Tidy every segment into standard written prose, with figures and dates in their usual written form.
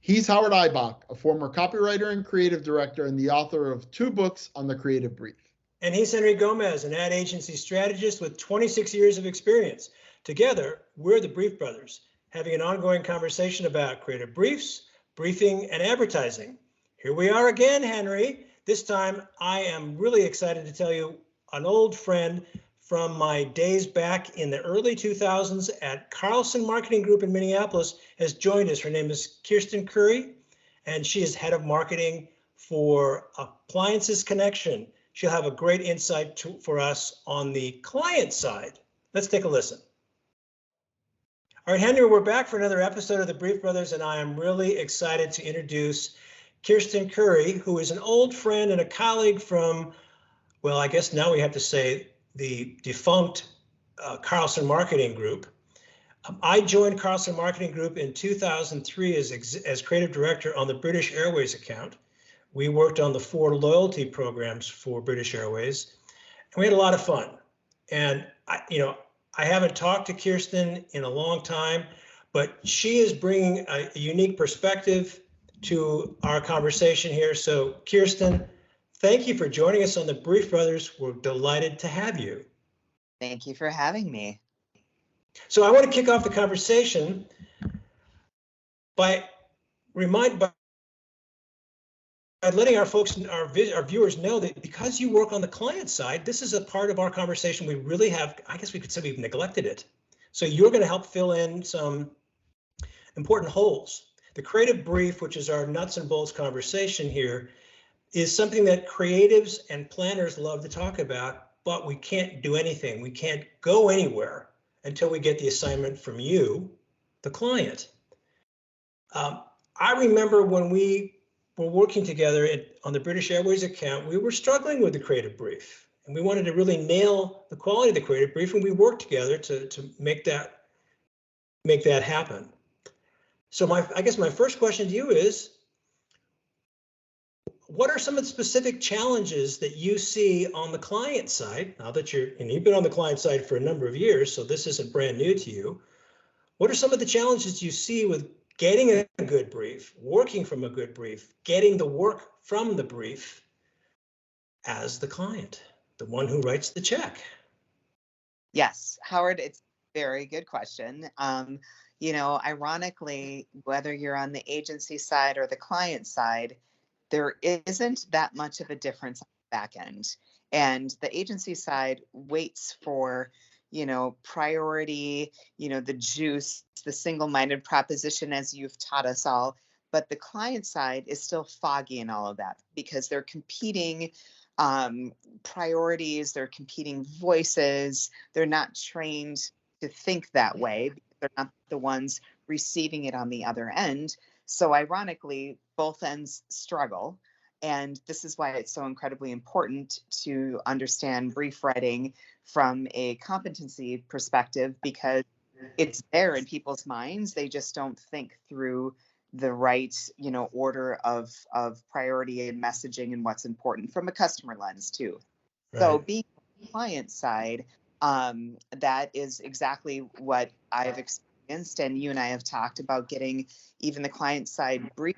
He's Howard Eibach, a former copywriter and creative director and the author of 2 books on the creative brief. And he's Henry Gomez, an ad agency strategist with 26 years of experience. Together, we're the Brief Brothers, having an ongoing conversation about creative briefs, briefing, and advertising. Here we are again, Henry. This time, I am really excited to tell you an old friend from my days back in the early 2000s at Carlson Marketing Group in Minneapolis has joined us. Her name is Kirstin Currie, and she is head of marketing for Appliances Connection. She'll have a great insight for us on the client side. Let's take a listen. All right, Henry, we're back for another episode of the Brief Brothers, and I am really excited to introduce Kirstin Currie, who is an old friend and a colleague from, well, I guess now we have to say the defunct Carlson Marketing Group. I joined Carlson Marketing Group in 2003 as creative director on the British Airways account. We worked on the 4 loyalty programs for British Airways, and we had a lot of fun. And I haven't talked to Kirstin in a long time, but she is bringing a unique perspective to our conversation here. So Kirstin, thank you for joining us on the Brief Brothers. We're delighted to have you. Thank you for having me. So I want to kick off the conversation by letting our folks, our viewers know that because you work on the client side, this is a part of our conversation we really have, I guess we could say we've neglected it. So you're going to help fill in some important holes. The creative brief, which is our nuts and bolts conversation here, is something that creatives and planners love to talk about, but we can't do anything. We can't go anywhere until we get the assignment from you, the client. I remember when we were working together on the British Airways account, we were struggling with the creative brief, and we wanted to really nail the quality of the creative brief, and we worked together to make that happen. So I guess my first question to you is, what are some of the specific challenges that you see on the client side? Now that you've been on the client side for a number of years, so this isn't brand new to you. What are some of the challenges you see with getting a good brief, working from a good brief, getting the work from the brief as the client, the one who writes the check? Yes, Howard, it's a very good question. Ironically, whether you're on the agency side or the client side, there isn't that much of a difference on the back end. And the agency side waits for, priority, the juice, the single-minded proposition, as you've taught us all. But the client side is still foggy in all of that because they're competing priorities, they're competing voices. They're not trained to think that way because they're not the ones receiving it on the other end. So ironically, both ends struggle. And this is why it's so incredibly important to understand brief writing from a competency perspective, because it's there in people's minds. They just don't think through the right, order of priority and messaging and what's important from a customer lens too. Right. So being on the client side, that is exactly what I've experienced. And you and I have talked about getting even the client side brief.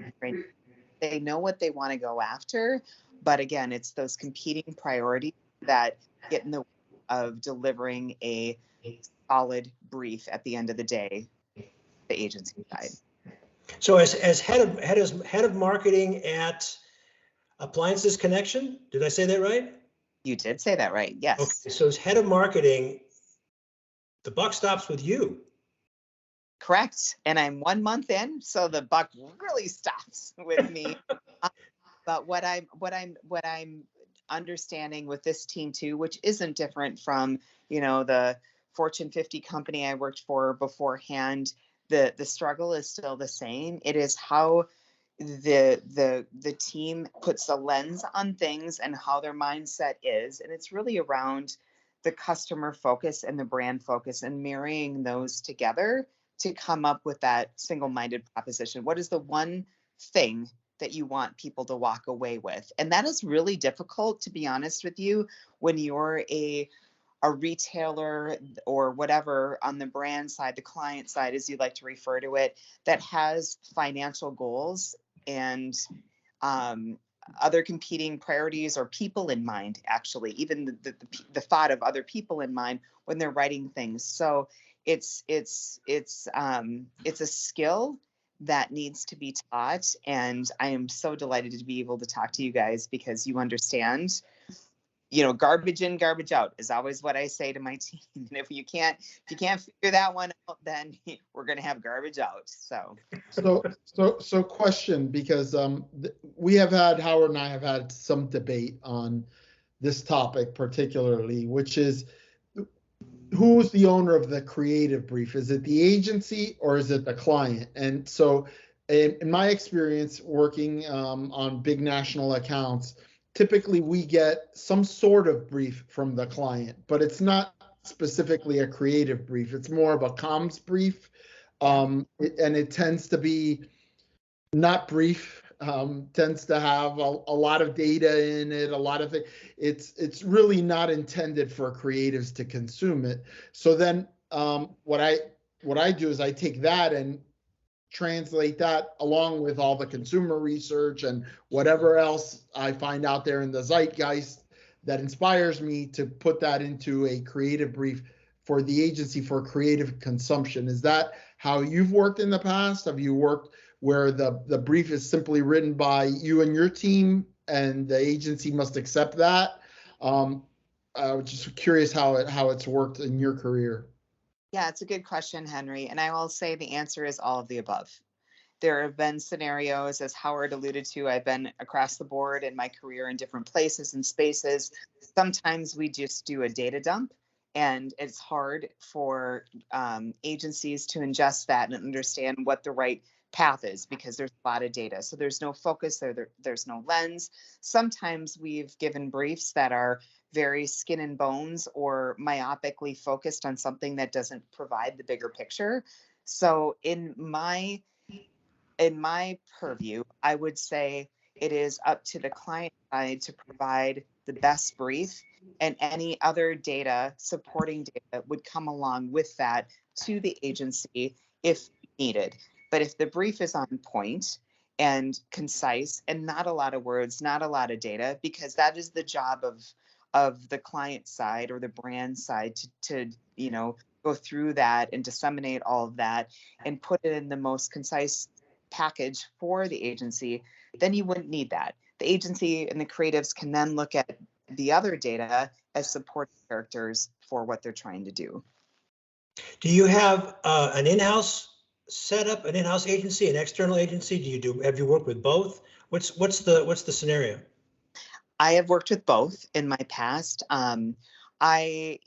They know what they want to go after, but again, it's those competing priorities that get in the way of delivering a solid brief at the end of the day, the agency side. So as head of marketing at Appliances Connection, did I say that right? You did say that right, yes. Okay, so as head of marketing, the buck stops with you. Correct. And I'm 1 month in, so the buck really stops with me. But what I'm understanding with this team too, which isn't different from, the Fortune 50 company I worked for beforehand, the struggle is still the same. It is how the team puts a lens on things and how their mindset is. And it's really around the customer focus and the brand focus and marrying those together to come up with that single-minded proposition. What is the one thing that you want people to walk away with? And that is really difficult, to be honest with you, when you're a a retailer or whatever on the brand side, the client side, as you like to refer to it, that has financial goals and other competing priorities or people in mind, actually, even the thought of other people in mind when they're writing things. So it's a skill that needs to be taught. And I am so delighted to be able to talk to you guys because you understand, garbage in, garbage out is always what I say to my team. And if you can't figure that one out, then we're going to have garbage out. So question, because we have had, Howard and I have had some debate on this topic particularly, which is who's the owner of the creative brief? Is it the agency or is it the client? And so in my experience working on big national accounts, typically we get some sort of brief from the client, but it's not specifically a creative brief. It's more of a comms brief. And it tends to be not brief, tends to have a lot of data in it, a lot of things. It's really not intended for creatives to consume it. So then what I do is I take that and translate that along with all the consumer research and whatever else I find out there in the zeitgeist that inspires me to put that into a creative brief for the agency for creative consumption. Is that how you've worked in the past? Have you worked where the brief is simply written by you and your team and the agency must accept that? I was just curious how it's worked in your career. Yeah, it's a good question, Henry. And I will say the answer is all of the above. There have been scenarios, as Howard alluded to, I've been across the board in my career in different places and spaces. Sometimes we just do a data dump, and it's hard for agencies to ingest that and understand what the right path is because there's a lot of data. So there's no focus, there's no lens. Sometimes we've given briefs that are very skin and bones or myopically focused on something that doesn't provide the bigger picture. So in my purview, I would say it is up to the client side to provide the best brief, and any other data, supporting data, would come along with that to the agency if needed. But if the brief is on point and concise and not a lot of words, not a lot of data, because that is the job of the client side or the brand side to go through that and disseminate all of that and put it in the most concise package for the agency, then you wouldn't need that. The agency and the creatives can then look at the other data as support characters for what they're trying to do. Do you have an in-house setup, an in-house agency, an external agency? Have you worked with both? What's the scenario? I have worked with both in my past. I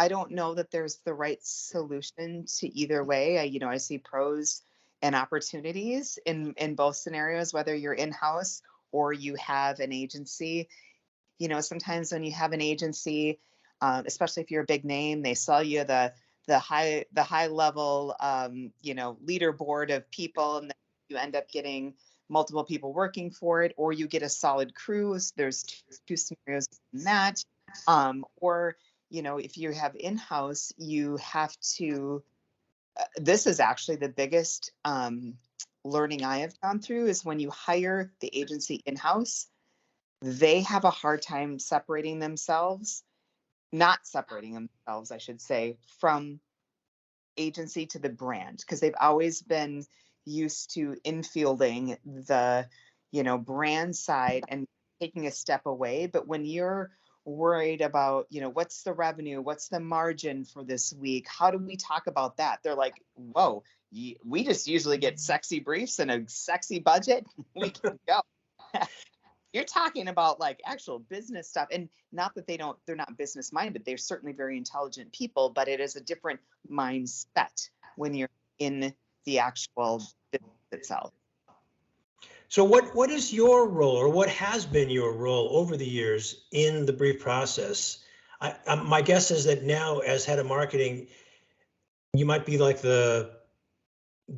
don't know that there's the right solution to either way. I see pros and opportunities in both scenarios, whether you're in-house or you have an agency. Sometimes when you have an agency, especially if you're a big name, they sell you the high level leaderboard of people, and then you end up getting multiple people working for it, or you get a solid crew. There's two scenarios in that. Or if you have in-house, you have to. This is actually the biggest learning I have gone through is when you hire the agency in-house, they have a hard time not separating themselves, I should say, from agency to the brand, because they've always been used to infielding the, brand side and taking a step away. But when you're worried about, what's the revenue, what's the margin for this week, how do we talk about that? They're like, whoa, we just usually get sexy briefs and a sexy budget. We can go. You're talking about like actual business stuff, and not that they're not business minded. They're certainly very intelligent people, but it is a different mindset when you're in the actual business itself. So what is your role, or what has been your role over the years in the brief process? My guess is that now, as head of marketing, you might be like the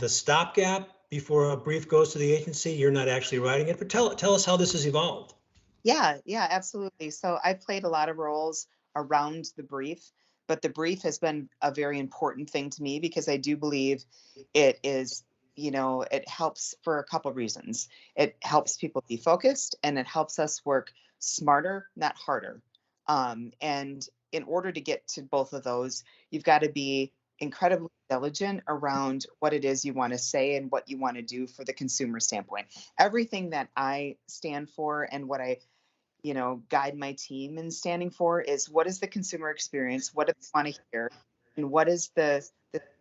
stopgap before a brief goes to the agency. You're not actually writing it, but tell us how this has evolved. Yeah, absolutely. So I played a lot of roles around the brief. but the brief has been a very important thing to me because I do believe it is, it helps for a couple reasons. It helps people be focused, and it helps us work smarter, not harder. And in order to get to both of those, you've got to be incredibly diligent around what it is you want to say and what you want to do for the consumer standpoint. Everything that I stand for and what I guide my team in standing for is, what is the consumer experience? What do they want to hear? And what is the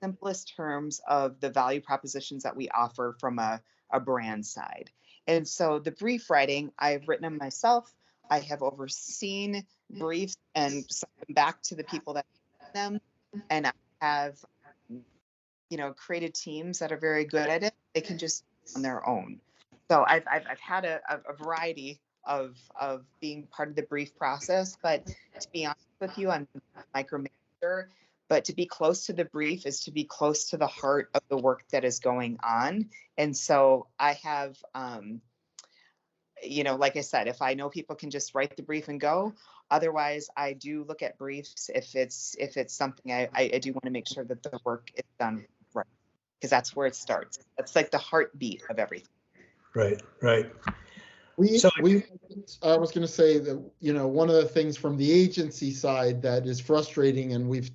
simplest terms of the value propositions that we offer from a brand side? And so the brief writing, I've written them myself. I have overseen briefs and sent them back to the people that them. And I have, created teams that are very good at it. They can just on their own. So I've had a variety of being part of the brief process, but to be honest with you, I'm a micromanager, but to be close to the brief is to be close to the heart of the work that is going on. And so I have, like I said, if I know people can just write the brief and go, otherwise I do look at briefs. If it's something I do want to make sure that the work is done right, because that's where it starts. That's like the heartbeat of everything. Right. I was going to say that, one of the things from the agency side that is frustrating, and we've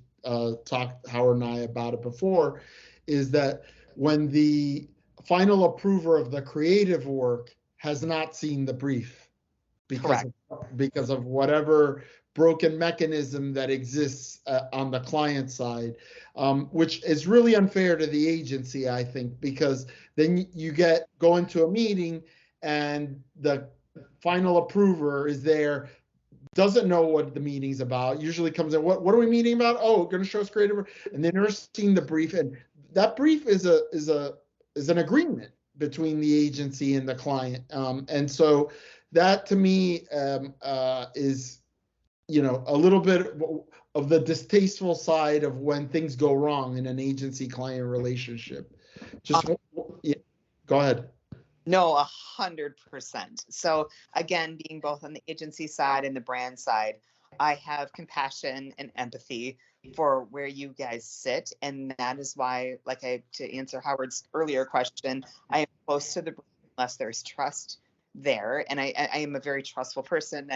talked, Howard and I, about it before, is that when the final approver of the creative work has not seen the brief because of whatever broken mechanism that exists on the client side, which is really unfair to the agency, I think, because then you go into a meeting and the final approver is there, doesn't know what the meeting's about, usually comes in, what are we meeting about? Oh, going to show us creative, and then they're seeing the brief, and that brief is an agreement between the agency and the client, and so that to me is a little bit of the distasteful side of when things go wrong in an agency-client relationship. Just go ahead. No, 100%. So again, being both on the agency side and the brand side, I have compassion and empathy for where you guys sit. And that is why, to answer Howard's earlier question, I am close to the brand unless there's trust there. And I am a very trustful person,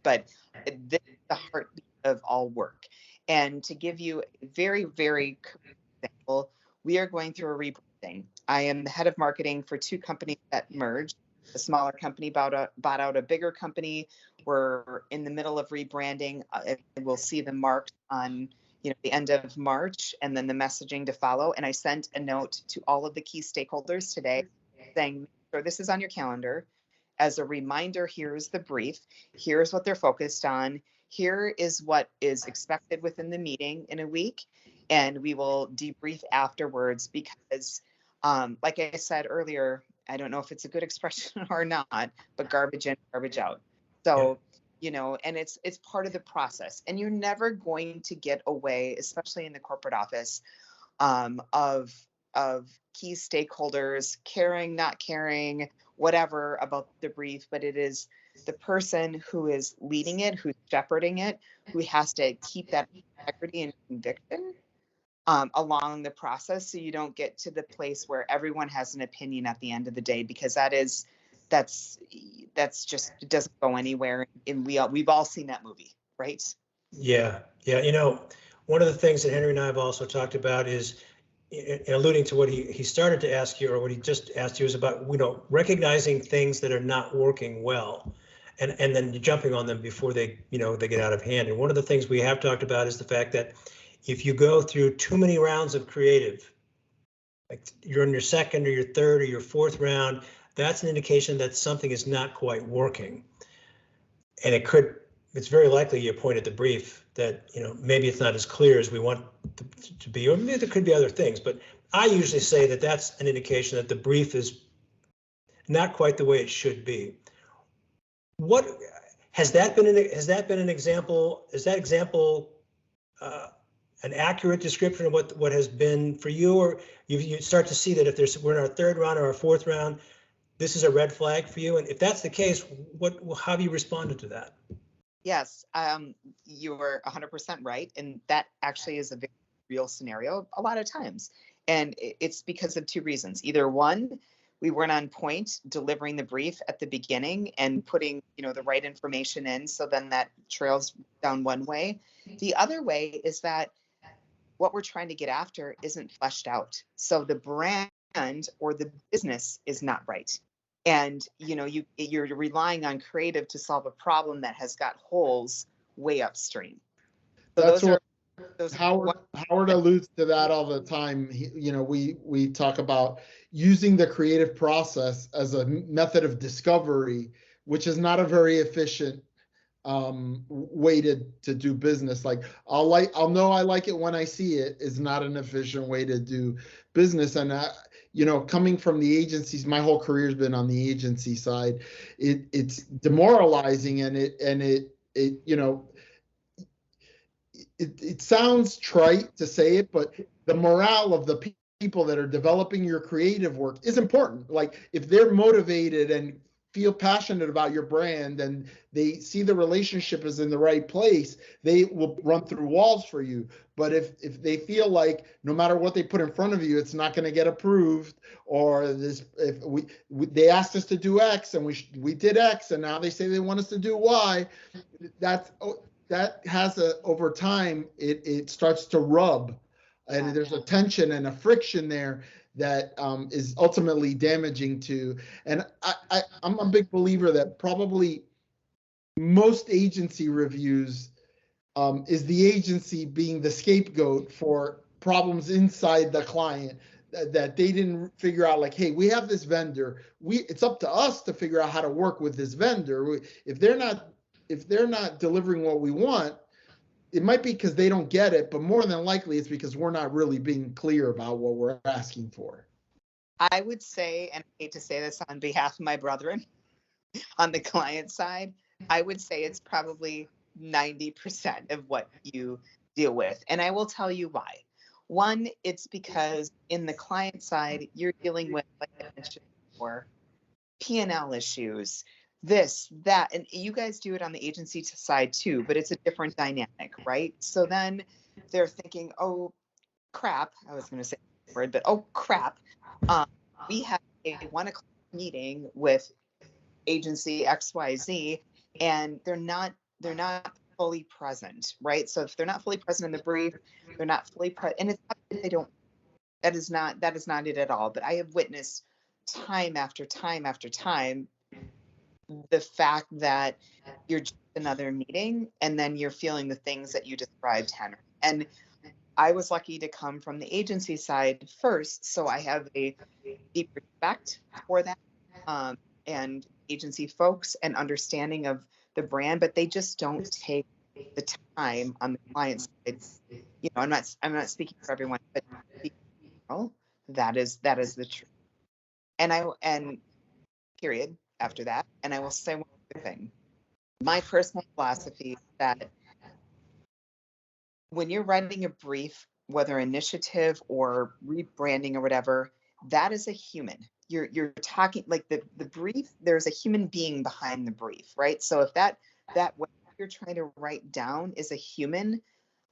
but this is the heartbeat of all work. And to give you a very, very current example, we are going through a rebranding. I am the head of marketing for two companies that merged. A smaller company bought out a bigger company. We're in the middle of rebranding. We'll see them marked on the end of March, and then the messaging to follow. And I sent a note to all of the key stakeholders today saying, make sure this is on your calendar. As a reminder, here's the brief. Here's what they're focused on. Here is what is expected within the meeting in a week. And we will debrief afterwards because, like I said earlier, I don't know if it's a good expression or not, but garbage in, garbage out. So, and it's part of the process. And you're never going to get away, especially in the corporate office, of key stakeholders caring, not caring, whatever about the brief, but it is the person who is leading it, who's shepherding it, who has to keep that integrity and conviction along the process, so you don't get to the place where everyone has an opinion at the end of the day, because that's just, it doesn't go anywhere. And we've all seen that movie, right? Yeah. One of the things that Henry and I have also talked about is, alluding to what he started to ask you, or what he just asked you, is about recognizing things that are not working well, and then jumping on them before they get out of hand. And one of the things we have talked about is the fact that if you go through too many rounds of creative, like you're in your second or your third or your fourth round, that's an indication that something is not quite working. And it's very likely you pointed the brief that, maybe it's not as clear as we want to be, or maybe there could be other things, but I usually say that that's an indication that the brief is not quite the way it should be. What has that been an example? Is that example an accurate description of what has been for you, or you start to see that if we're in our third round or our fourth round, this is a red flag for you? And if that's the case, how have you responded to that? Yes, you were 100% right. And that actually is a very real scenario a lot of times. And it's because of two reasons. Either one, we weren't on point delivering the brief at the beginning and putting, the right information in. So then that trails down one way. The other way is that what we're trying to get after isn't fleshed out. So the brand or the business is not right. And you're relying on creative to solve a problem that has got holes way upstream. So That's what those Howard alludes to that all the time. We talk about using the creative process as a method of discovery, which is not a very efficient way to do business. Like I'll know I like it when I see it is not an efficient way to do business. And coming from the agencies, my whole career has been on the agency side. It's demoralizing, and it sounds trite to say it, but the morale of the people that are developing your creative work is important. Like if they're motivated and feel passionate about your brand and they see the relationship is in the right place, they will run through walls for you. But if they feel like no matter what they put in front of you, it's not going to get approved, or they asked us to do X and we did X and now they say they want us to do Y, that has over time, it starts to rub, and there's a tension and a friction there that is ultimately damaging to. And I'm a big believer that probably most agency reviews is the agency being the scapegoat for problems inside the client that they didn't figure out. Like, hey, we have this vendor. It's up to us to figure out how to work with this vendor. If they're not delivering what we want, it might be because they don't get it, but more than likely it's because we're not really being clear about what we're asking for. I would say, and I hate to say this on behalf of my brethren on the client side, I would say it's probably 90% of what you deal with. And I will tell you why. One, it's because in the client side, you're dealing with, like I mentioned before, P&L issues, this, that, and you guys do it on the agency side too, but it's a different dynamic, right? So then they're thinking, oh, crap. I was going to say the word, but oh, crap. We have a 1 o'clock meeting with agency XYZ, and they're not fully present, right? So if they're not fully present in the brief, they're not fully present, and it's not that they don't. That is not it at all. But I have witnessed time after time after time the fact that you're just another meeting, and then you're feeling the things that you described, Henry. And I was lucky to come from the agency side first, so I have a deep respect for that and agency folks and understanding of the brand, but they just don't take the time on the client side. I'm not speaking for everyone, but that is the truth. And period after that. And I will say one other thing. My personal philosophy is that when you're writing a brief, whether initiative or rebranding or whatever, that is a human. You're talking like the brief, there's a human being behind the brief, right? So if that what you're trying to write down is a human,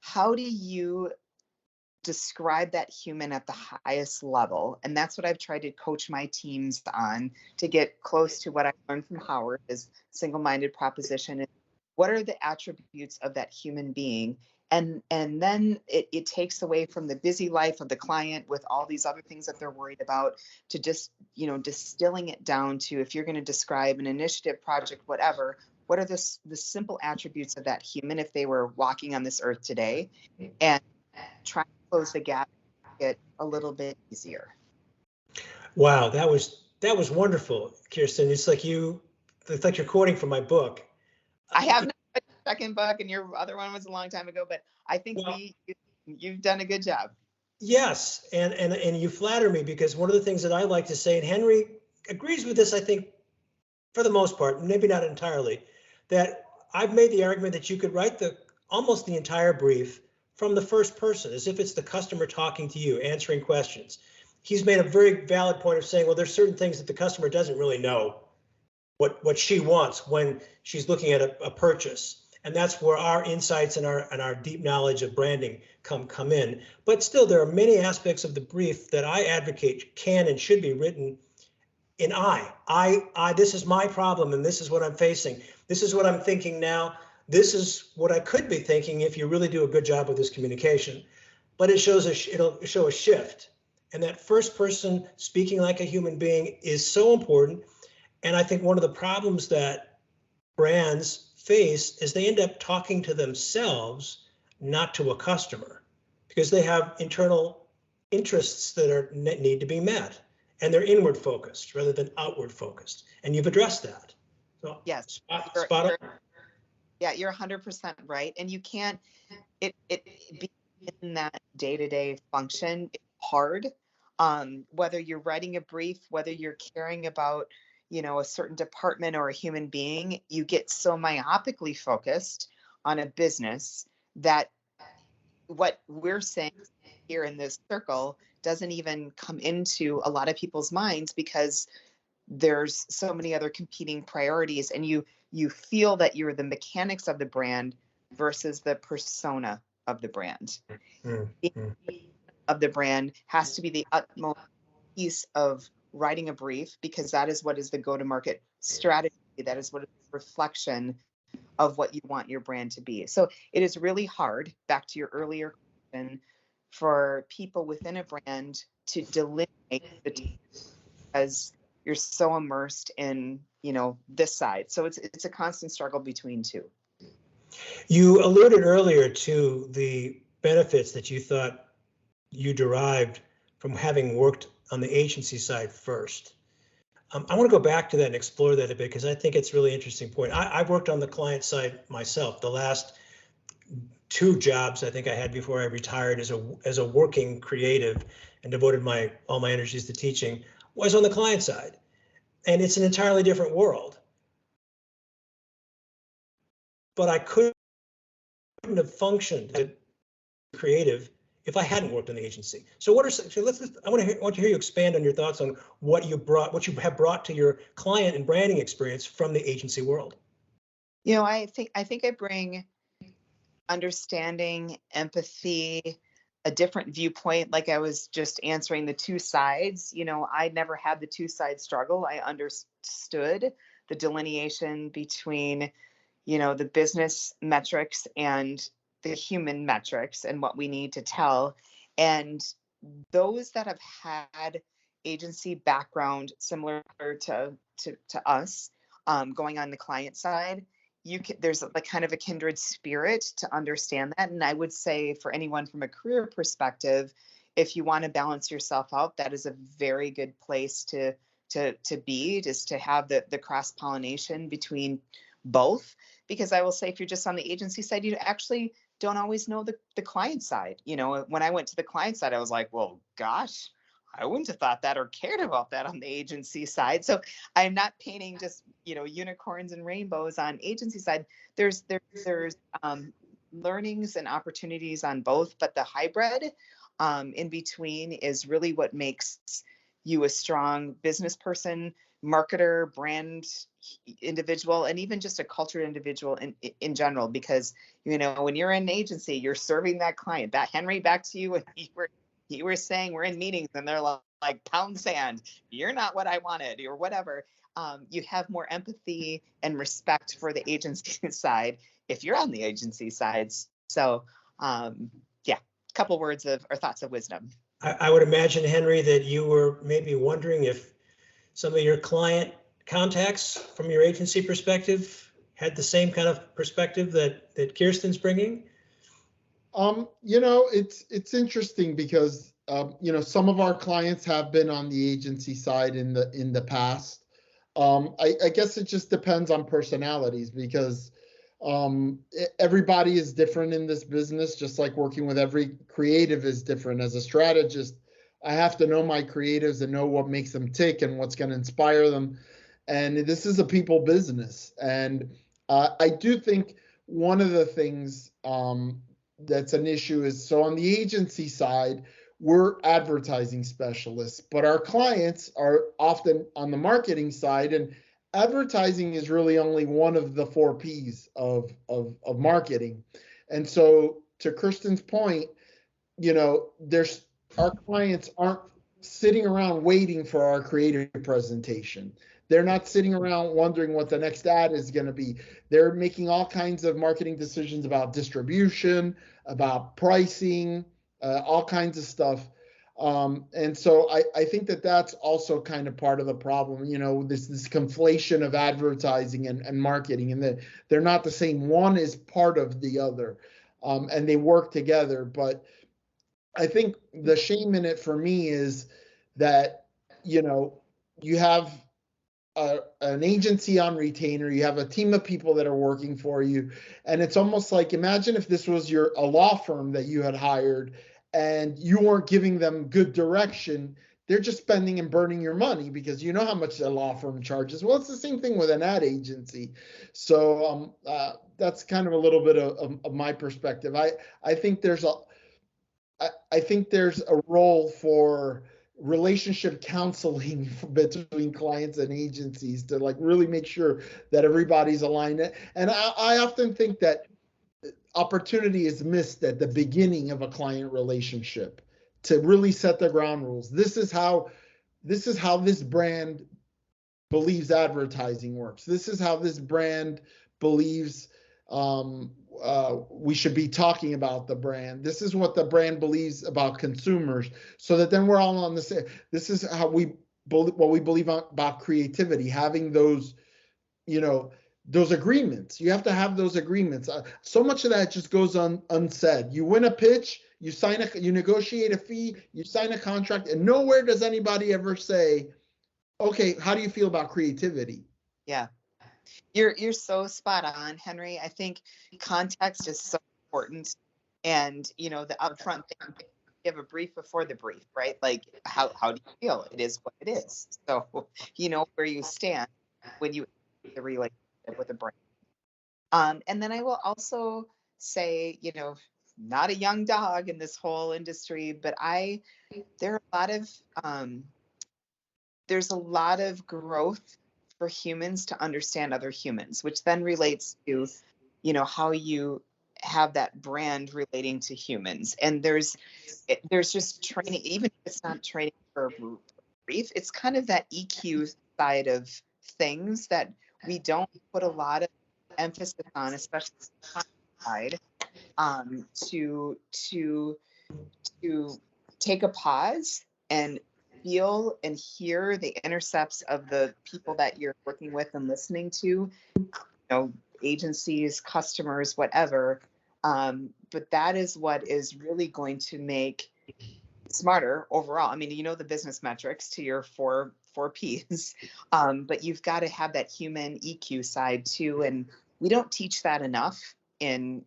how do you describe that human at the highest level? And that's what I've tried to coach my teams on to get close to what I learned from Howard is single-minded proposition. What are the attributes of that human being? And then it takes away from the busy life of the client with all these other things that they're worried about to just, distilling it down to, if you're going to describe an initiative, project, whatever, what are the simple attributes of that human if they were walking on this earth today, and try to close the gap, get a little bit easier. Wow, that was wonderful, Kirsten. It's like you're quoting from my book. I have not read the second book, and your other one was a long time ago, but I think you've done a good job. Yes, and you flatter me, because one of the things that I like to say, and Henry agrees with this, I think, for the most part, maybe not entirely, that I've made the argument that you could write almost the entire brief from the first person, as if it's the customer talking to you, answering questions. He's made a very valid point of saying, well, there's certain things that the customer doesn't really know what she wants when she's looking at a purchase. And that's where our insights and our deep knowledge of branding come in. But still, there are many aspects of the brief that I advocate can and should be written in I. This is my problem, and this is what I'm facing. This is what I'm thinking now. This is what I could be thinking if you really do a good job with this communication. But it'll show a shift. And that first person speaking like a human being is so important. And I think one of the problems that brands face is they end up talking to themselves, not to a customer, because they have internal interests that need to be met, and they're inward focused rather than outward focused. And you've addressed that. So Yes. spot on. Yeah, you're 100% right. And you can't, it be in that day-to-day function, it's hard. Whether you're writing a brief, whether you're caring about, a certain department or a human being, you get so myopically focused on a business that what we're saying here in this circle doesn't even come into a lot of people's minds because there's so many other competing priorities, and you feel that you're the mechanics of the brand versus the persona of the brand. Mm-hmm. Of the brand has to be the utmost piece of writing a brief, because that is what is the go-to-market strategy. That is what is the reflection of what you want your brand to be. So it is really hard, back to your earlier question, for people within a brand to delineate the two, because you're so immersed in, this side. So it's a constant struggle between two. You alluded earlier to the benefits that you thought you derived from having worked on the agency side first. I want to go back to that and explore that a bit, because I think it's a really interesting point. I've worked on the client side myself. The last 2 jobs I think I had before I retired as a working creative and devoted all my energies to teaching was on the client side. And it's an entirely different world. But I couldn't have functioned as creative if I hadn't worked in the agency. So I want to hear you expand on your thoughts on what you have brought to your client and branding experience from the agency world. I think I bring understanding, empathy, a different viewpoint. Like I was just answering the 2 sides. I never had the 2-side struggle. I understood the delineation between, the business metrics and the human metrics and what we need to tell. And those that have had agency background similar to us, going on the client side, there's like kind of a kindred spirit to understand that. And I would say for anyone from a career perspective, if you want to balance yourself out, that is a very good place to be, just to have the cross-pollination between both. Because I will say, if you're just on the agency side, you actually don't always know the client side. When I went to the client side, I was like, well, gosh, I wouldn't have thought that or cared about that on the agency side. So I'm not painting just, unicorns and rainbows on agency side. There's learnings and opportunities on both, but the hybrid in between is really what makes you a strong business person, marketer, brand individual, and even just a cultured individual in general. Because when you're in an agency, you're serving that client. That Henry, back to you, and you were saying we're in meetings and they're like pound sand, you're not what I wanted, or whatever. You have more empathy and respect for the agency side if you're on the agency side. So yeah, a couple words or thoughts of wisdom. I would imagine, Henry, that you were maybe wondering if some of your client contacts from your agency perspective had the same kind of perspective that Kirsten's bringing. It's interesting because some of our clients have been on the agency side in the past. I guess it just depends on personalities, because everybody is different in this business, just like working with every creative is different. As a strategist, I have to know my creatives and know what makes them tick and what's going to inspire them. And this is a people business. And I do think one of the things that's an issue is, so on the agency side, we're advertising specialists, but our clients are often on the marketing side. And advertising is really only one of the 4 P's of marketing. And so to Kirsten's point, there's our clients aren't sitting around waiting for our creative presentation. They're not sitting around wondering what the next ad is going to be. They're making all kinds of marketing decisions about distribution, about pricing, all kinds of stuff. And so I think that that's also kind of part of the problem, this conflation of advertising and marketing, and that they're not the same. One is part of the other, and they work together. But I think the shame in it for me is that, you have an agency on retainer, you have a team of people that are working for you, and it's almost like, imagine if this was a law firm that you had hired and you weren't giving them good direction. They're just spending and burning your money because you know how much a law firm charges. Well, it's the same thing with an ad agency. So that's kind of a little bit of my perspective. I think there's a role for relationship counseling between clients and agencies to like really make sure that everybody's aligned. And I often think that opportunity is missed at the beginning of a client relationship to really set the ground rules. This is how this brand believes advertising works. This is how this brand believes we should be talking about the brand. This is what the brand believes about consumers, so that then we're all on the same. This is how what we believe about creativity, having those, those agreements. You have to have those agreements. So much of that just goes unsaid. You win a pitch, you negotiate a fee, you sign a contract, and nowhere does anybody ever say, okay, how do you feel about creativity? Yeah. You're so spot on, Henry. I think context is so important. And, the upfront thing, you have a brief before the brief, right? Like, how do you feel? It is what it is. So, where you stand when you the relationship with a brand. And then I will also say, not a young dog in this whole industry, but there's a lot of growth for humans to understand other humans, which then relates to, how you have that brand relating to humans. And there's just training, even if it's not training for a brief, it's kind of that EQ side of things that we don't put a lot of emphasis on, especially on the side, to take a pause and feel and hear the intercepts of the people that you're working with and listening to, agencies, customers, whatever. But that is what is really going to make smarter overall. I mean, the business metrics to your four P's, but you've got to have that human EQ side too. And we don't teach that enough in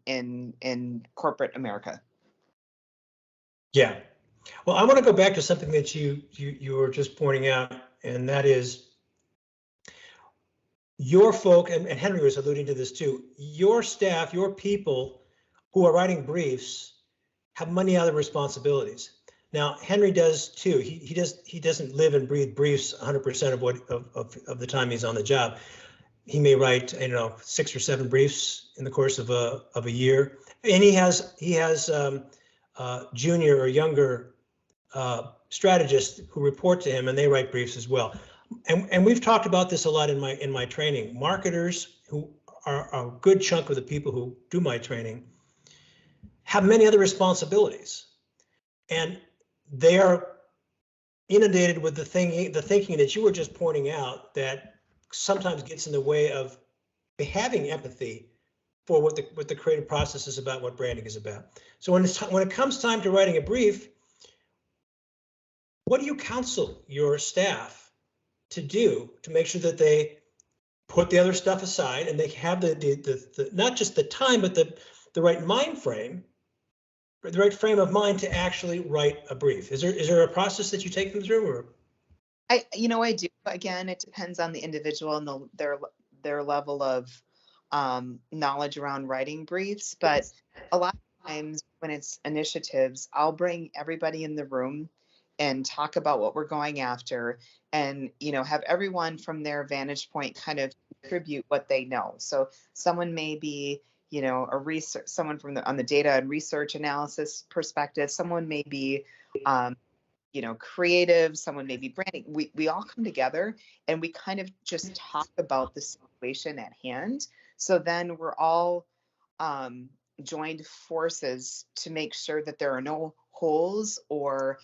corporate America. Yeah. Well, I want to go back to something that you were just pointing out, and that is your folk, and Henry was alluding to this too, your staff, your people who are writing briefs have many other responsibilities. Now, Henry does too. He doesn't live and breathe briefs 100% of the time he's on the job. He may write, 6 or 7 briefs in the course of a year, and he has junior or younger strategists who report to him, and they write briefs as well. And we've talked about this a lot in my training. Marketers, who are a good chunk of the people who do my training, have many other responsibilities, and they are inundated with the thinking that you were just pointing out that sometimes gets in the way of having empathy for what the creative process is about, what branding is about. So when it comes time to writing a brief, what do you counsel your staff to do to make sure that they put the other stuff aside and they have the not just the time, but the right mind frame, the right frame of mind to actually write a brief? Is there a process that you take them through? Or I do. Again, it depends on the individual and their level of knowledge around writing briefs. But a lot of times when it's initiatives, I'll bring everybody in the room and talk about what we're going after, and have everyone from their vantage point kind of contribute what they know. So someone may be a research, someone from on the data and research analysis perspective, someone may be creative, someone may be branding. We all come together and we kind of just talk about the situation at hand. So then we're all joined forces to make sure that there are no holes or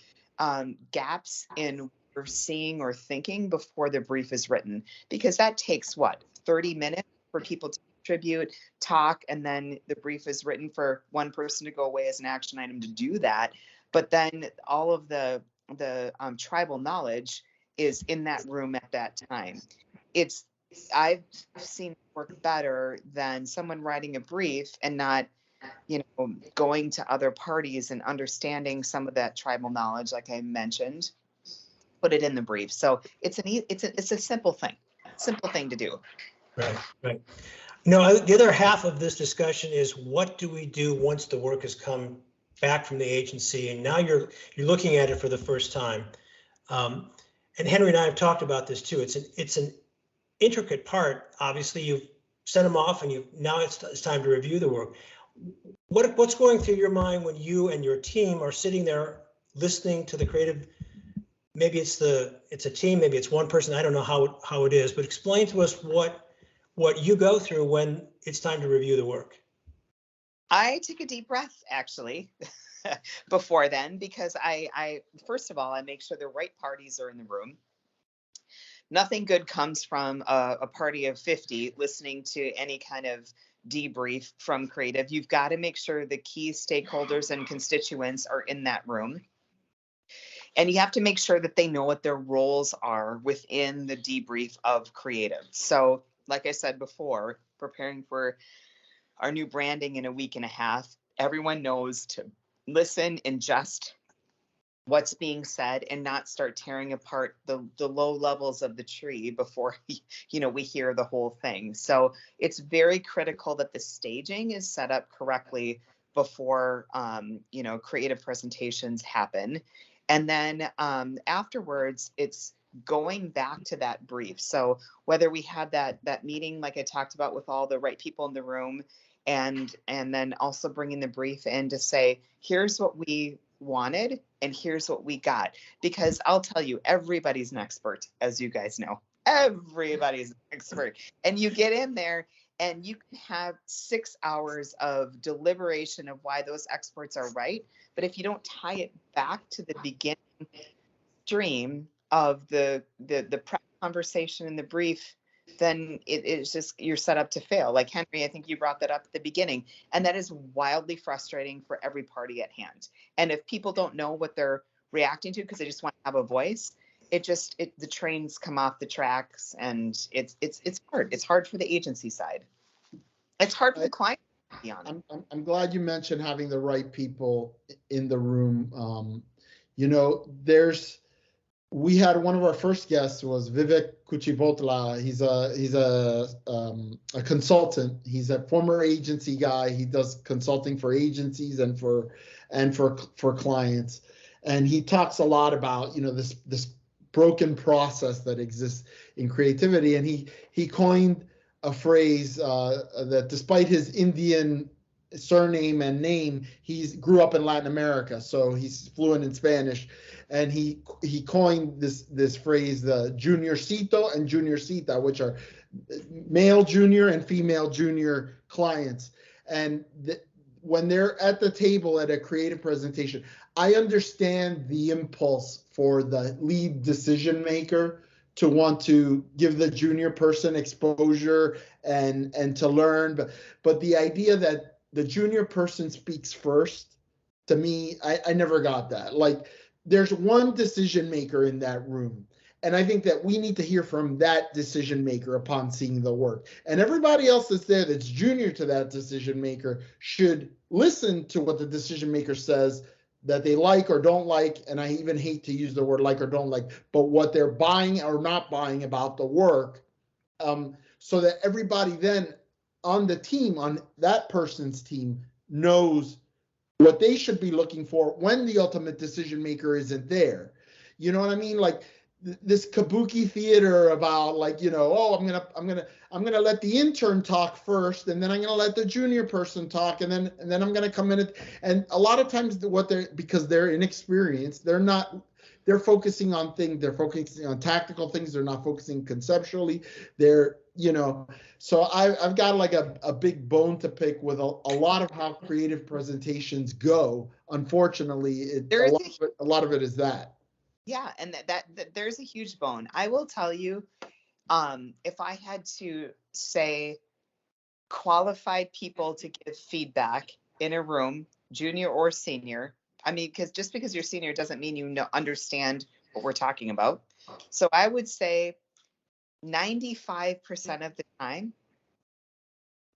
gaps in what we're seeing or thinking before the brief is written, because that takes 30 minutes for people to contribute, talk, and then the brief is written for one person to go away as an action item to do that. But then all of the tribal knowledge is in that room at that time. I've seen it work better than someone writing a brief and not going to other parties and understanding some of that tribal knowledge, like I mentioned, put it in the brief. So it's a simple thing to do. Right. The other half of this discussion is, what do we do once the work has come back from the agency and now you're looking at it for the first time? And Henry and I have talked about this too. It's an intricate part. Obviously, you've sent them off, and now it's time to review the work. What's going through your mind when you and your team are sitting there listening to the creative? Maybe it's a team, maybe it's one person. I don't know how it is, but explain to us what you go through when it's time to review the work. I take a deep breath, actually, before then, because I first of all, I make sure the right parties are in the room. Nothing good comes from a party of 50 listening to any kind of debrief from creative. You've got to make sure the key stakeholders and constituents are in that room. And you have to make sure that they know what their roles are within the debrief of creative. So, like I said before, preparing for our new branding in a week and a half, everyone knows to listen, ingest what's being said, and not start tearing apart the low levels of the tree before we hear the whole thing. So it's very critical that the staging is set up correctly before creative presentations happen. And then afterwards, it's going back to that brief. So whether we had that meeting, like I talked about, with all the right people in the room, and then also bringing the brief in to say, here's what we wanted and here's what we got. Because I'll tell you, everybody's an expert, as you guys know. Everybody's an expert. And you get in there and you can have 6 hours of deliberation of why those experts are right. But if you don't tie it back to the beginning stream of the prep conversation in the brief, then it's just, you're set up to fail. Like Henry, I think you brought that up at the beginning, and that is wildly frustrating for every party at hand. And if people don't know what they're reacting to because they just want to have a voice, the trains come off the tracks, and it's hard. It's hard for the agency side. It's hard for the client, to be honest. I'm glad you mentioned having the right people in the room. We had one of our first guests was Vivek Kuchibhotla. He's a consultant. He's a former agency guy. He does consulting for agencies and for clients. And he talks a lot about this broken process that exists in creativity. And he coined a phrase that, despite his Indian surname and name, he grew up in Latin America, so he's fluent in Spanish. And he coined this phrase, the juniorcito and juniorcita, which are male junior and female junior clients. And when they're at the table at a creative presentation, I understand the impulse for the lead decision maker to want to give the junior person exposure and to learn. But the idea that the junior person speaks first, to me, I never got that. Like, there's one decision maker in that room, and I think that we need to hear from that decision maker upon seeing the work. And everybody else that's there that's junior to that decision maker should listen to what the decision maker says that they like or don't like, and I even hate to use the word like or don't like, but what they're buying or not buying about the work, so that everybody then on the team, on that person's team, knows what they should be looking for when the ultimate decision maker isn't there. You know what I mean? Like this kabuki theater about like, you know, oh, I'm gonna let the intern talk first, and then I'm gonna let the junior person talk, and then I'm gonna come in and a lot of times because they're inexperienced, they're focusing on things, they're focusing on tactical things, they're not focusing conceptually. They're, you know, so I've got like a big bone to pick with a lot of how creative presentations go. Unfortunately, a lot of it is that. Yeah, and that there's a huge bone. I will tell you, if I had to say qualified people to give feedback in a room, junior or senior, I mean, just because you're senior doesn't mean you understand what we're talking about. So I would say 95% of the time,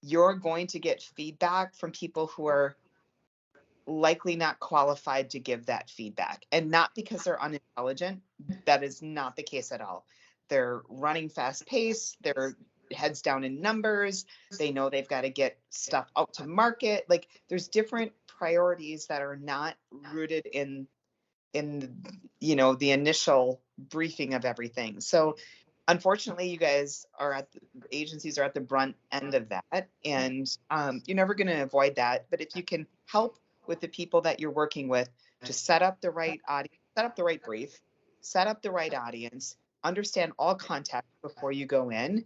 you're going to get feedback from people who are likely not qualified to give that feedback, and not because they're unintelligent. That is not the case at all. They're running fast pace, they're heads down in numbers, they know they've got to get stuff out to market. Like there's different priorities that are not rooted in you know, the initial briefing of everything. So unfortunately, you guys are agencies are at the brunt end of that, and you're never going to avoid that. But if you can help with the people that you're working with to set up the right audience, set up the right brief, set up the right audience, understand all context before you go in,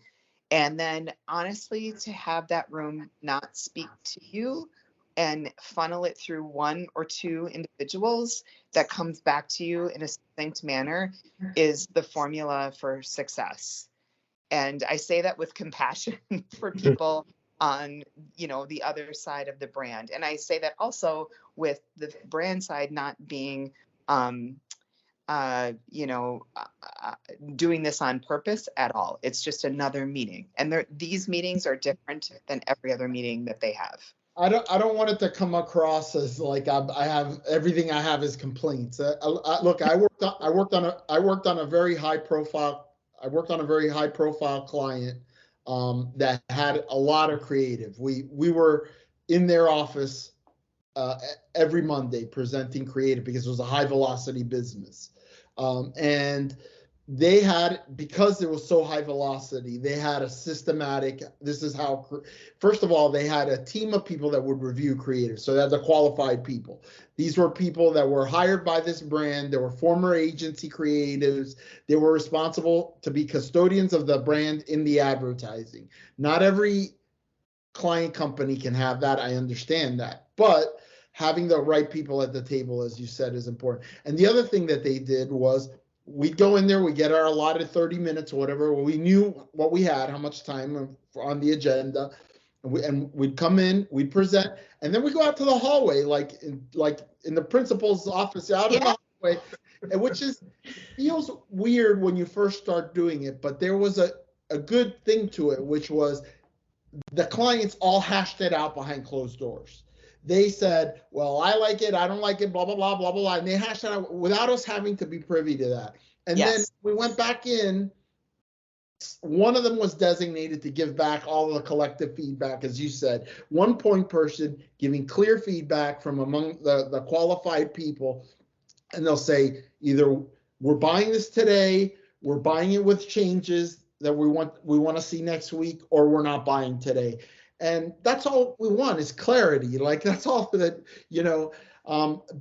and then honestly to have that room not speak to you and funnel it through one or two individuals that comes back to you in a succinct manner is the formula for success. And I say that with compassion for people on, you know, the other side of the brand. And I say that also with the brand side not being, doing this on purpose at all. It's just another meeting. And these meetings are different than every other meeting that they have. I don't want it to come across as like I have everything I have is complaints. Look, I worked on a very high profile client that had a lot of creative. We were in their office every Monday presenting creative because it was a high velocity business, and they had, because it was so high velocity, they had a systematic, this is how, first of all, they had a team of people that would review creative. So that's the qualified people. These were people that were hired by this brand. They were former agency creatives. They were responsible to be custodians of the brand in the advertising. Not every client company can have that. I understand that. But having the right people at the table, as you said, is important. And the other thing that they did was, we'd go in there, we get our allotted 30 minutes or whatever. We knew what we had, how much time on the agenda. And we'd come in, we'd present, and then we go out to the hallway, like in the principal's office, out in the hallway, which feels weird when you first start doing it. But there was a good thing to it, which was the clients all hashed it out behind closed doors. They said, well, I like it, I don't like it, blah, blah, blah, blah, blah. And they hashed it out without us having to be privy to that. And then we went back in. One of them was designated to give back all of the collective feedback, as you said. One point person giving clear feedback from among the qualified people. And they'll say, either we're buying this today, we're buying it with changes that we want to see next week, or we're not buying today. And that's all we want is clarity. Like that's all that, you know,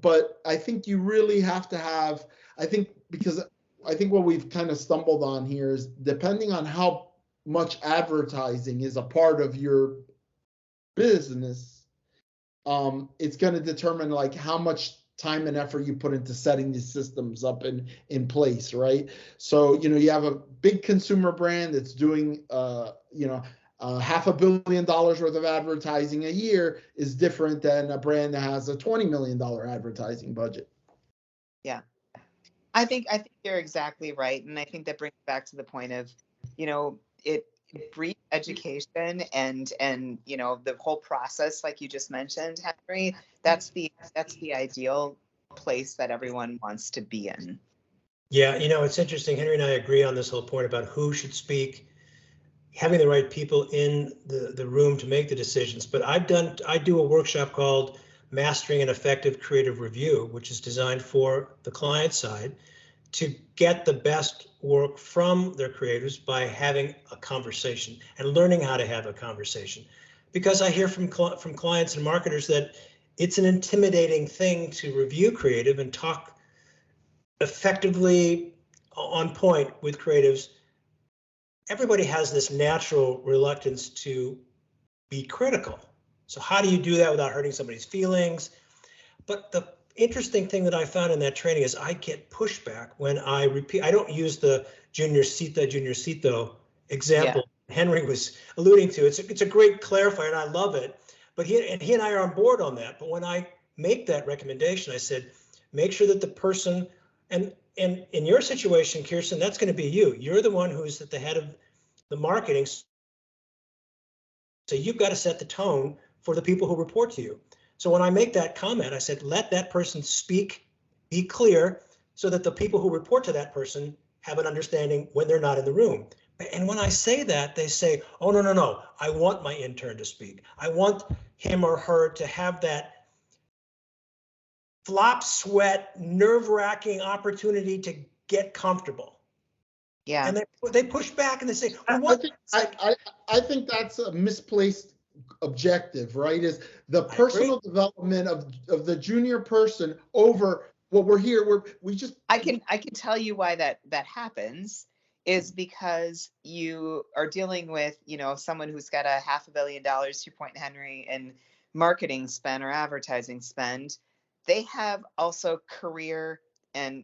but I think you really have to have, because I think what we've kind of stumbled on here is, depending on how much advertising is a part of your business, it's going to determine like how much time and effort you put into setting these systems up in place, right? So, you know, you have a big consumer brand that's doing, $500 million worth of advertising a year is different than a brand that has a $20 million advertising budget. Yeah, I think you're exactly right. And I think that brings back to the point of, you know, brief education and, you know, the whole process, like you just mentioned, Henry, that's the ideal place that everyone wants to be in. Yeah, you know, it's interesting. Henry and I agree on this whole point about who should speak, having the right people in the room to make the decisions. But I do a workshop called Mastering an Effective Creative Review, which is designed for the client side to get the best work from their creatives by having a conversation and learning how to have a conversation. Because I hear from clients and marketers that it's an intimidating thing to review creative and talk effectively on point with creatives. Everybody has this natural reluctance to be critical. So how do you do that without hurting somebody's feelings? But the interesting thing that I found in that training is I get pushback when I repeat. I don't use the junior cito example Henry was alluding to. It's a great clarifier and I love it. But he and I are on board on that. But when I make that recommendation, I said, make sure that the person, and in your situation, Kirsten, that's going to be you. You're the one who's at the head of the marketing. So you've got to set the tone for the people who report to you. So when I make that comment, I said, let that person speak, be clear, so that the people who report to that person have an understanding when they're not in the room. And when I say that, they say, oh, no, I want my intern to speak. I want him or her to have that flop, sweat, nerve-wracking opportunity to get comfortable. Yeah. And they push back and they say, well, what? I think that's a misplaced objective, right? Is the personal development of the junior person over what we're here. I can tell you why that happens is because you are dealing with, someone who's got a $500 million, to your point, Henry, in marketing spend or advertising spend. They have also career and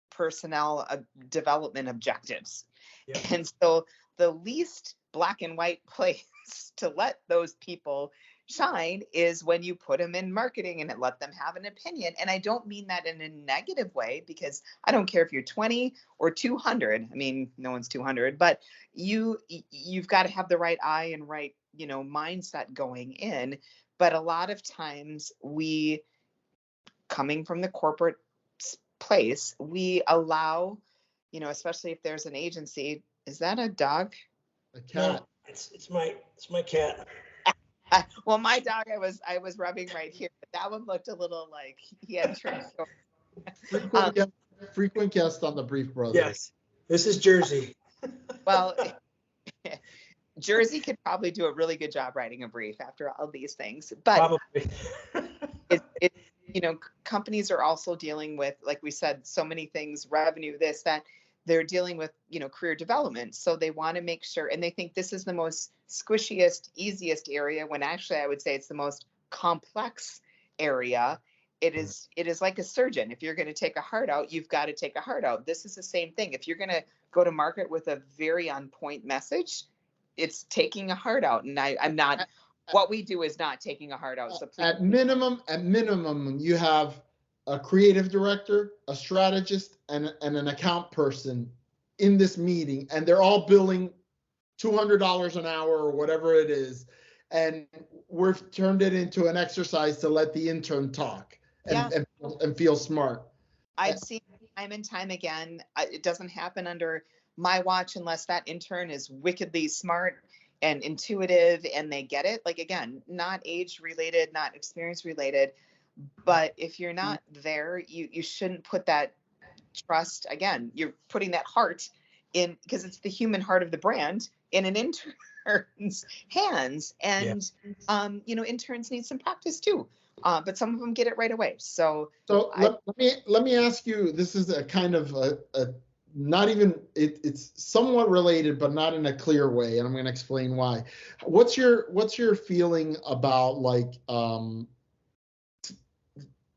personnel development objectives. Yeah. And so the least black and white place to let those people shine is when you put them in marketing and let them have an opinion. And I don't mean that in a negative way, because I don't care if you're 20 or 200. I mean, no one's 200, but you've got to have the right eye and right, mindset going in. But a lot of times we, coming from the corporate place, we allow, especially if there's an agency. Is that a dog? A cat. No, it's my cat. Well, my dog, I was rubbing right here, but that one looked a little like he had trimmed. Frequent guest on the Brief Brothers. Yes, this is Jersey. Well, Jersey could probably do a really good job writing a brief after all these things, but probably. Companies are also dealing with, like we said, so many things, revenue, this, that. They're dealing with, career development. So they want to make sure, and they think this is the most squishiest, easiest area, when actually I would say it's the most complex area. It is like a surgeon. If you're going to take a heart out, you've got to take a heart out. This is the same thing. If you're going to go to market with a very on point message, it's taking a heart out. And I'm not, what we do is not taking a heart out. So please. At minimum, you have a creative director, a strategist, and an account person in this meeting, and they're all billing $200 an hour or whatever it is, and we've turned it into an exercise to let the intern talk and feel smart. I've seen time and time again. It doesn't happen under my watch unless that intern is wickedly smart and intuitive and they get it. Like, again, not age related, not experience related. But if you're not there, you shouldn't put that trust. Again, you're putting that heart in, because it's the human heart of the brand, in an intern's hands. And, interns need some practice too. But some of them get it right away. So let me ask you, this is a kind of a not even, it's somewhat related, but not in a clear way. And I'm going to explain why. What's your feeling about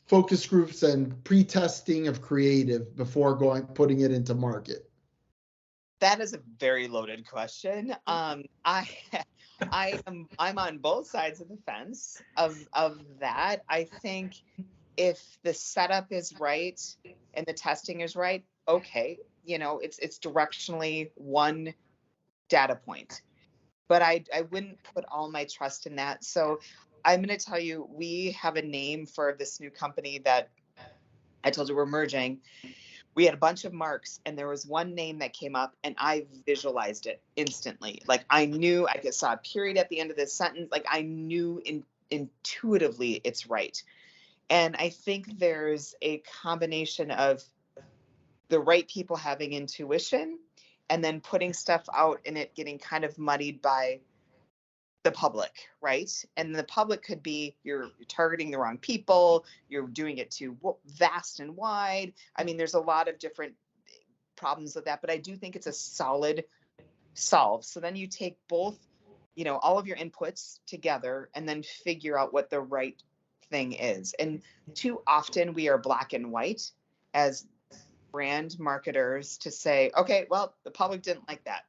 focus groups and pre-testing of creative before putting it into market? That is a very loaded question. I'm on both sides of the fence of that. I think if the setup is right and the testing is right, okay, it's directionally one data point, but I wouldn't put all my trust in that. So I'm going to tell you, we have a name for this new company that I told you we're merging. We had a bunch of marks, and there was one name that came up, and I visualized it instantly. Like, I knew, I just saw a period at the end of this sentence. Like, I knew intuitively it's right. And I think there's a combination of the right people having intuition and then putting stuff out and it getting kind of muddied by the public, right? And the public could be you're targeting the wrong people, you're doing it too vast and wide. I mean, there's a lot of different problems with that, but I do think it's a solid solve. So then you take both, all of your inputs together and then figure out what the right thing is. And too often we are black and white as brand marketers to say, okay, well, the public didn't like that.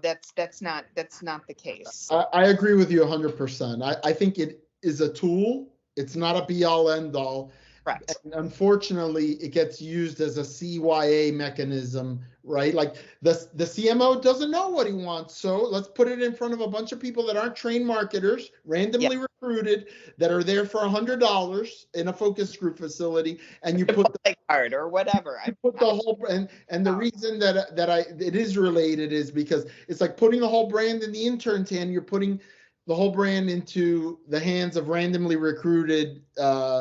That's not the case. I agree with you 100%. I think it is a tool. It's not a be all end all. Correct. And unfortunately, it gets used as a CYA mechanism, right? Like the CMO doesn't know what he wants. So let's put it in front of a bunch of people that aren't trained marketers, randomly recruited, that are there for $100 in a focus group facility. And you put the card or whatever. I put the whole and the reason that it is related is because it's like putting the whole brand in the intern's hand. You're putting the whole brand into the hands of randomly recruited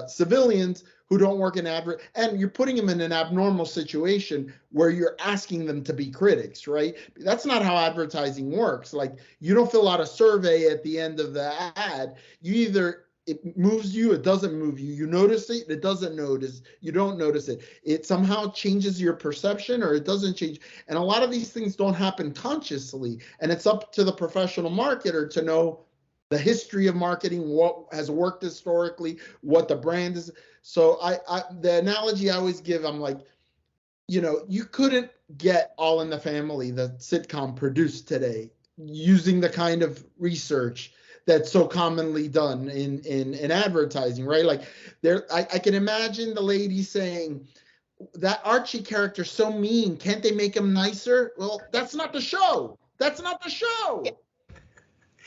civilians who don't work in and you're putting them in an abnormal situation where you're asking them to be critics, right? That's not how advertising works. Like, you don't fill out a survey at the end of the ad. You either, it moves you, it doesn't move you. You notice it, it doesn't notice, you don't notice it. It somehow changes your perception or it doesn't change. And a lot of these things don't happen consciously. And it's up to the professional marketer to know the history of marketing, what has worked historically, what the brand is. So the analogy I always give, I'm like, you couldn't get All in the Family, the sitcom, produced today using the kind of research that's so commonly done in advertising, right? Like I can imagine the lady saying, that Archie character's so mean, can't they make him nicer? Well, that's not the show. That's not the show. Yeah.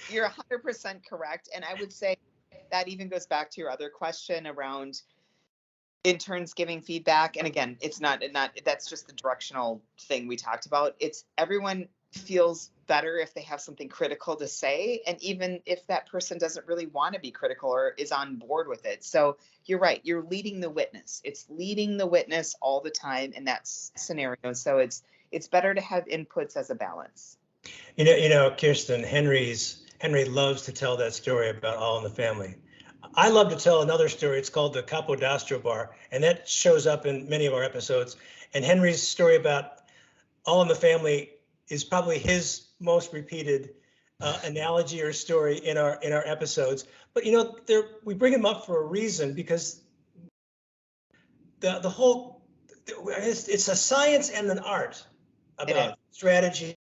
You're 100% correct. And I would say that even goes back to your other question around interns giving feedback. And again, it's not that's just the directional thing we talked about. It's everyone feels better if they have something critical to say. And even if that person doesn't really want to be critical or is on board with it. So you're right. You're leading the witness. It's leading the witness all the time in that scenario. So it's better to have inputs as a balance. Kirsten, Henry loves to tell that story about All in the Family. I love to tell another story. It's called the Capodastro Bar, and that shows up in many of our episodes. And Henry's story about All in the Family is probably his most repeated analogy or story in our episodes. But we bring him up for a reason, because the whole it's a science and an art about strategy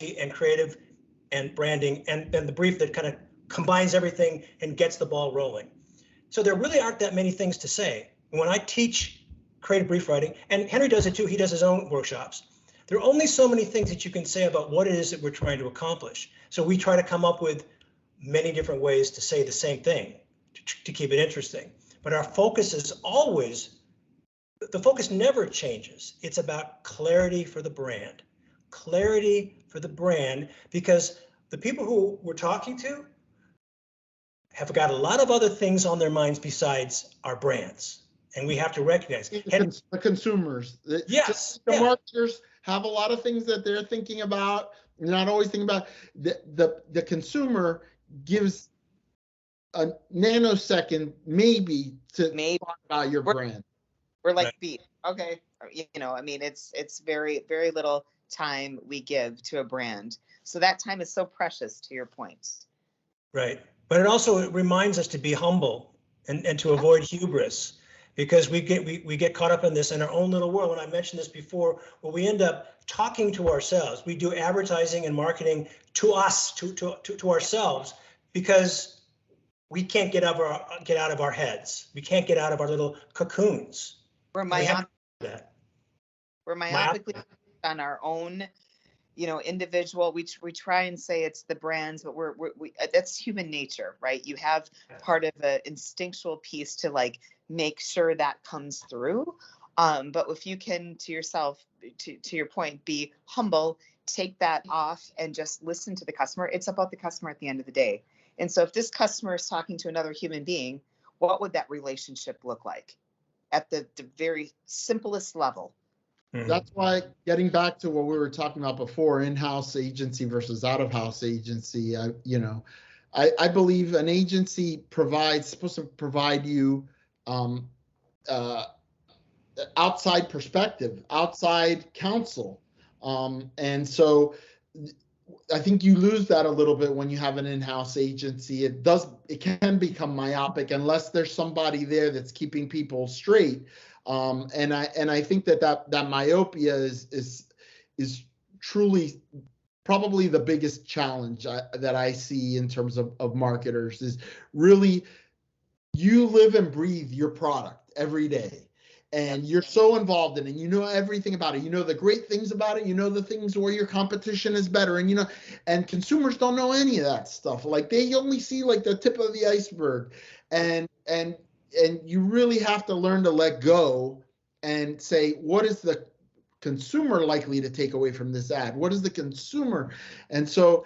and creative and branding and the brief that kind of combines everything and gets the ball rolling. So there really aren't that many things to say. When I teach creative brief writing, and Henry does it too, he does his own workshops, there are only so many things that you can say about what it is that we're trying to accomplish. So we try to come up with many different ways to say the same thing to keep it interesting. But our focus is always, the focus never changes. It's about clarity for the brand. Clarity for the brand, because the people who we're talking to have got a lot of other things on their minds besides our brands, and we have to recognize the consumers. Yes, the marketers have a lot of things that they're thinking about. They're not always thinking about the consumer gives a nanosecond maybe to talk about your brand. We're like beat. Okay, it's very, very little time we give to a brand. So that time is so precious, to your point. Right. But it also reminds us to be humble and to avoid hubris, because we get caught up in this in our own little world. And I mentioned this before, where we end up talking to ourselves. We do advertising and marketing to us, to ourselves, because we can't get out of our heads. We can't get out of our little cocoons. We're myopically on our own, individual. We try and say it's the brands, but we that's human nature, right? You have part of an instinctual piece to like make sure that comes through. But if you can, to yourself, to your point, be humble, take that off and just listen to the customer. It's about the customer at the end of the day. And so if this customer is talking to another human being, what would that relationship look like? at the very simplest level. That's why, getting back to what we were talking about before, in-house agency versus out-of-house agency, I believe an agency supposed to provide you outside perspective, outside counsel. And so I think you lose that a little bit when you have an in-house agency. It can become myopic unless there's somebody there that's keeping people straight. And I think that myopia is truly probably the biggest challenge that I see in terms of marketers, is really, you live and breathe your product every day. And you're so involved in it, you know everything about it. You know the great things about it. You know the things where your competition is better. And and consumers don't know any of that stuff. Like, they only see like the tip of the iceberg. And you really have to learn to let go and say, what is the consumer likely to take away from this ad? What is the consumer? And so,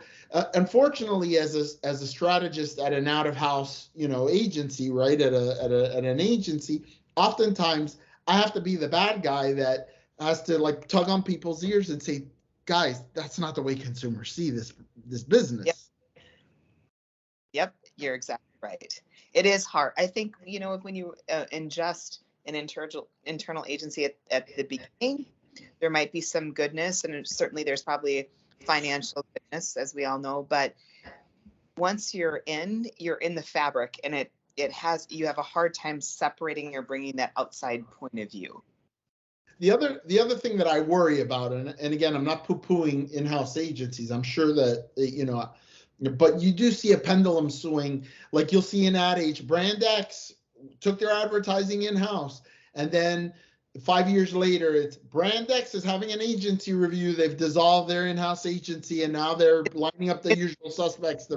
unfortunately, as a strategist at an out-of-house, agency, right, at an agency, oftentimes I have to be the bad guy that has to like tug on people's ears and say, guys, that's not the way consumers see this business. Yep, you're exactly right. It is hard. I think, when you ingest an internal agency at the beginning, there might be some goodness, and certainly there's probably financial goodness, as we all know. But once you're in the fabric, and you have a hard time separating or bringing that outside point of view. The other thing that I worry about, and again, I'm not poo-pooing in-house agencies. I'm sure that, but you do see a pendulum swing. Like, you'll see an ad age, brand X took their advertising in-house, and then 5 years later, it's brand X is having an agency review. They've dissolved their in-house agency, and now they're lining up the usual suspects.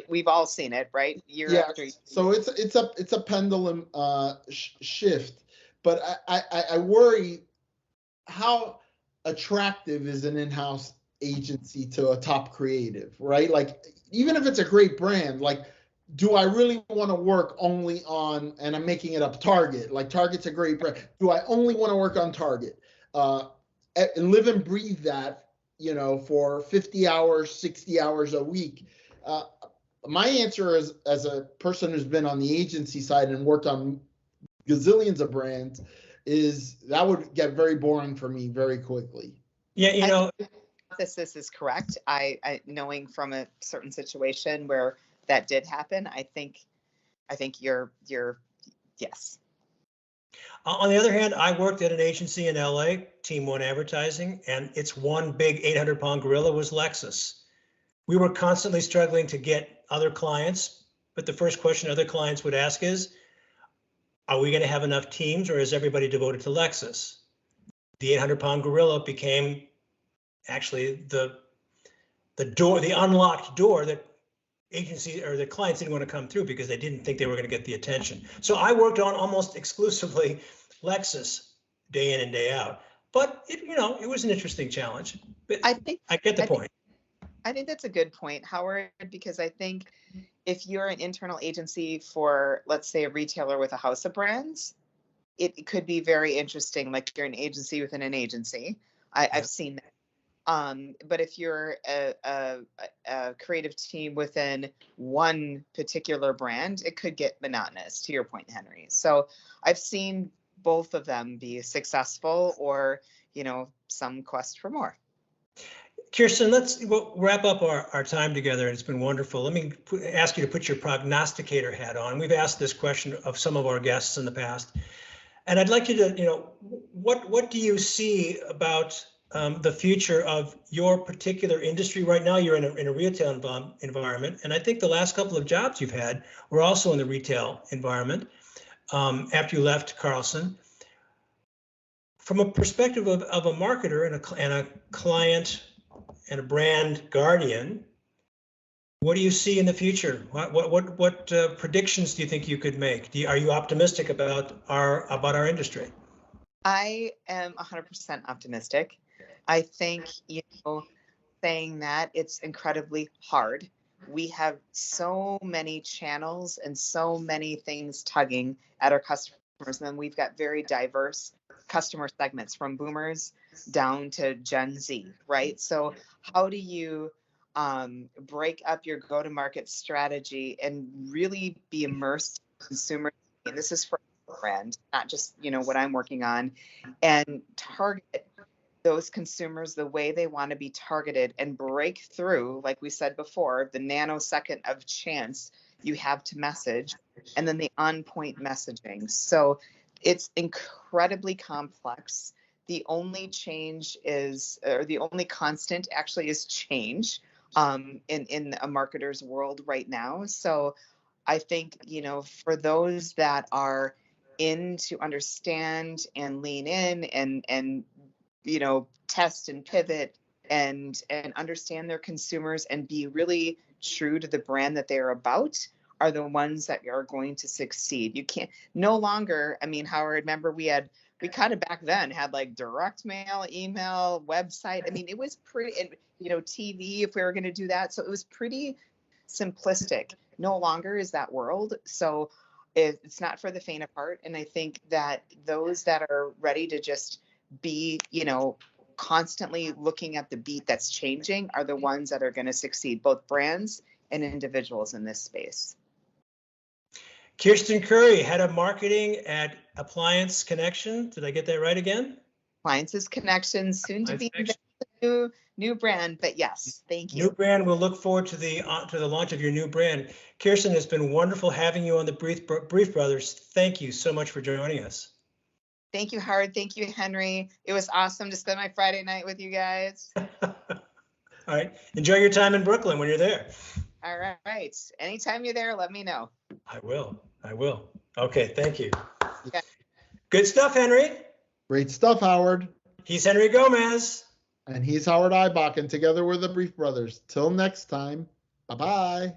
We've all seen it, right? Year after year. So it's a pendulum shift, but I worry, how attractive is an in-house agency to a top creative, right? Like, even if it's a great brand, like, do I really want to work only on, and I'm making it up, Target? Like, Target's a great brand. Do I only want to work on Target? And live and breathe that, for 50 hours, 60 hours a week? My answer is, as a person who's been on the agency side and worked on gazillions of brands, is that would get very boring for me very quickly. Yeah, this is correct. I knowing from a certain situation where that did happen, I think you're yes. On the other hand, I worked at an agency in LA, Team One Advertising, and its one big 800-pound gorilla was Lexus. We were constantly struggling to get other clients, but the first question other clients would ask is, are we going to have enough teams, or is everybody devoted to Lexus? The 800-pound gorilla became actually the unlocked door that agency or the clients didn't want to come through because they didn't think they were going to get the attention. So I worked on almost exclusively Lexus day in and day out, but it was an interesting challenge. But I get the point. I think that's a good point, Howard, because I think if you're an internal agency for, let's say, a retailer with a house of brands, it could be very interesting. Like, you're an agency within an agency. I've seen that. But if you're a creative team within one particular brand, it could get monotonous, to your point, Henry. So I've seen both of them be successful, or, some quest for more. Kirsten, we'll wrap up our time together. It's been wonderful. Let me ask you to put your prognosticator hat on. We've asked this question of some of our guests in the past, and I'd like you to, what do you see about the future of your particular industry right now? You're in a retail environment, and I think the last couple of jobs you've had were also in the retail environment after you left Carlson. From a perspective of a marketer and a client and a brand guardian, what do you see in the future? What predictions do you think you could make? Are you optimistic about our industry? I am 100% optimistic. I think, saying that, it's incredibly hard. We have so many channels and so many things tugging at our customer customers. And then we've got very diverse customer segments from boomers down to Gen Z, right? So how do you break up your go-to-market strategy and really be immersed in consumers? And this is for a brand, not just, what I'm working on, and target those consumers the way they want to be targeted and break through, like we said before, the nanosecond of chance you have to message, and then the on-point messaging. So it's incredibly complex. The only change is, or the only constant actually is change in a marketer's world right now. So I think, for those that are in to understand and lean in and test and pivot and understand their consumers and be really true to the brand that they're about, are the ones that are going to succeed. You can't no longer, Howard, remember we kind of back then had like direct mail, email, website. It was pretty, TV if we were going to do that. So it was pretty simplistic. No longer is that world. So it's not for the faint of heart. And I think that those that are ready to just be, constantly looking at the beat that's changing are the ones that are going to succeed, both brands and individuals in this space. Kirstin Currie, Head of Marketing at Appliance Connection. Did I get that right again? Appliances Connection, soon to be new brand, but yes, thank you. New brand. We'll look forward to the launch of your new brand. Kirsten, it's been wonderful having you on the Brief Brothers. Thank you so much for joining us. Thank you, Howard. Thank you, Henry. It was awesome to spend my Friday night with you guys. All right. Enjoy your time in Brooklyn when you're there. All right. Anytime you're there, let me know. I will. Okay. Thank you. Okay. Good stuff, Henry. Great stuff, Howard. He's Henry Gomez. And he's Howard Eibach, and together we're the Brief Brothers. Till next time, bye-bye.